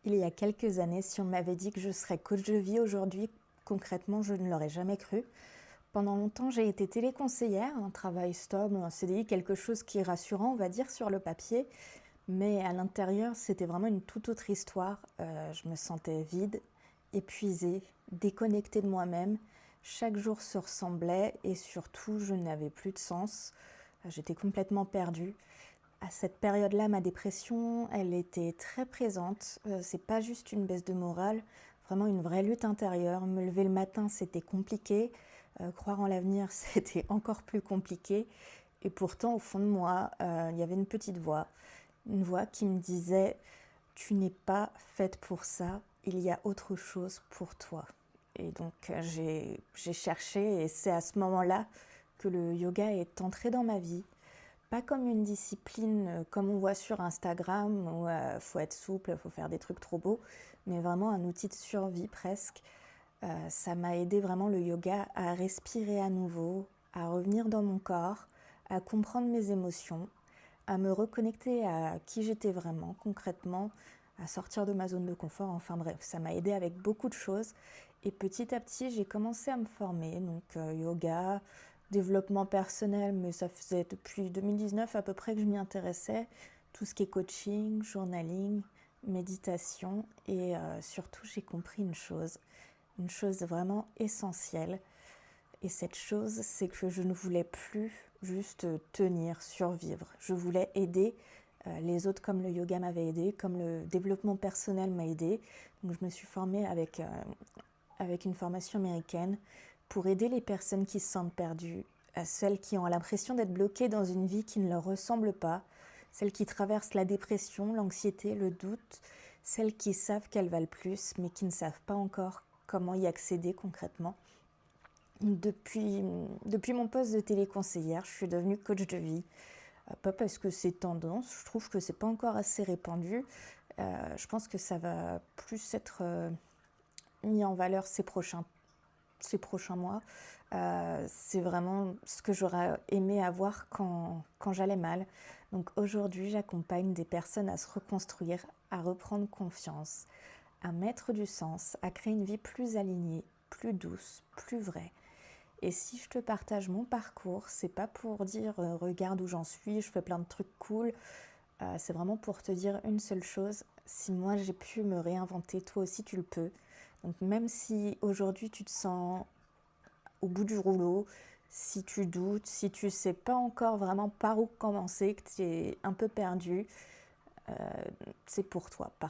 Il y a quelques années, si on m'avait dit que je serais coach de vie aujourd'hui, concrètement, je ne l'aurais jamais cru. Pendant longtemps, j'ai été téléconseillère, un travail stable, un CDI, quelque chose qui est rassurant, on va dire, sur le papier. Mais à l'intérieur, c'était vraiment une toute autre histoire. Je me sentais vide, épuisée, déconnectée de moi-même. Chaque jour se ressemblait et surtout, je n'avais plus de sens. J'étais complètement perdue. À cette période-là, ma dépression, elle était très présente. C'est pas juste une baisse de morale, vraiment une vraie lutte intérieure. Me lever le matin, c'était compliqué. Croire en l'avenir, c'était encore plus compliqué. Et pourtant, au fond de moi, il y avait une voix qui me disait: tu n'es pas faite pour ça, il y a autre chose pour toi. Et donc, j'ai cherché, et c'est à ce moment-là que le yoga est entré dans ma vie. Pas comme une discipline comme on voit sur Instagram où faut être souple, faut faire des trucs trop beaux, mais vraiment un outil de survie presque. Ça m'a aidé vraiment le yoga à respirer à nouveau, à revenir dans mon corps, à comprendre mes émotions, à me reconnecter à qui j'étais vraiment concrètement, à sortir de ma zone de confort. Enfin bref, ça m'a aidé avec beaucoup de choses. Et petit à petit, j'ai commencé à me former. Donc yoga, développement personnel, mais ça faisait depuis 2019 à peu près que je m'y intéressais. Tout ce qui est coaching, journaling, méditation. Et surtout, j'ai compris une chose vraiment essentielle. Et cette chose, c'est que je ne voulais plus juste tenir, survivre. Je voulais aider les autres comme le yoga m'avait aidé, comme le développement personnel m'a aidé. Donc je me suis formée avec une formation américaine pour aider les personnes qui se sentent perdues, celles qui ont l'impression d'être bloquées dans une vie qui ne leur ressemble pas, celles qui traversent la dépression, l'anxiété, le doute, celles qui savent qu'elles valent plus mais qui ne savent pas encore comment y accéder concrètement. Depuis mon poste de téléconseillère, je suis devenue coach de vie. Pas parce que c'est tendance, je trouve que c'est pas encore assez répandu. Je pense que ça va plus être mis en valeur ces prochains mois. C'est vraiment ce que j'aurais aimé avoir quand j'allais mal. Donc aujourd'hui, j'accompagne des personnes à se reconstruire, à reprendre confiance, à mettre du sens, à créer une vie plus alignée, plus douce, plus vraie. Et si je te partage mon parcours, c'est pas pour dire regarde où j'en suis, je fais plein de trucs cool. C'est vraiment pour te dire une seule chose: si moi j'ai pu me réinventer, toi aussi tu le peux. Donc même si aujourd'hui tu te sens au bout du rouleau, si tu doutes, si tu sais pas encore vraiment par où commencer, que tu es un peu perdu, c'est pour toi.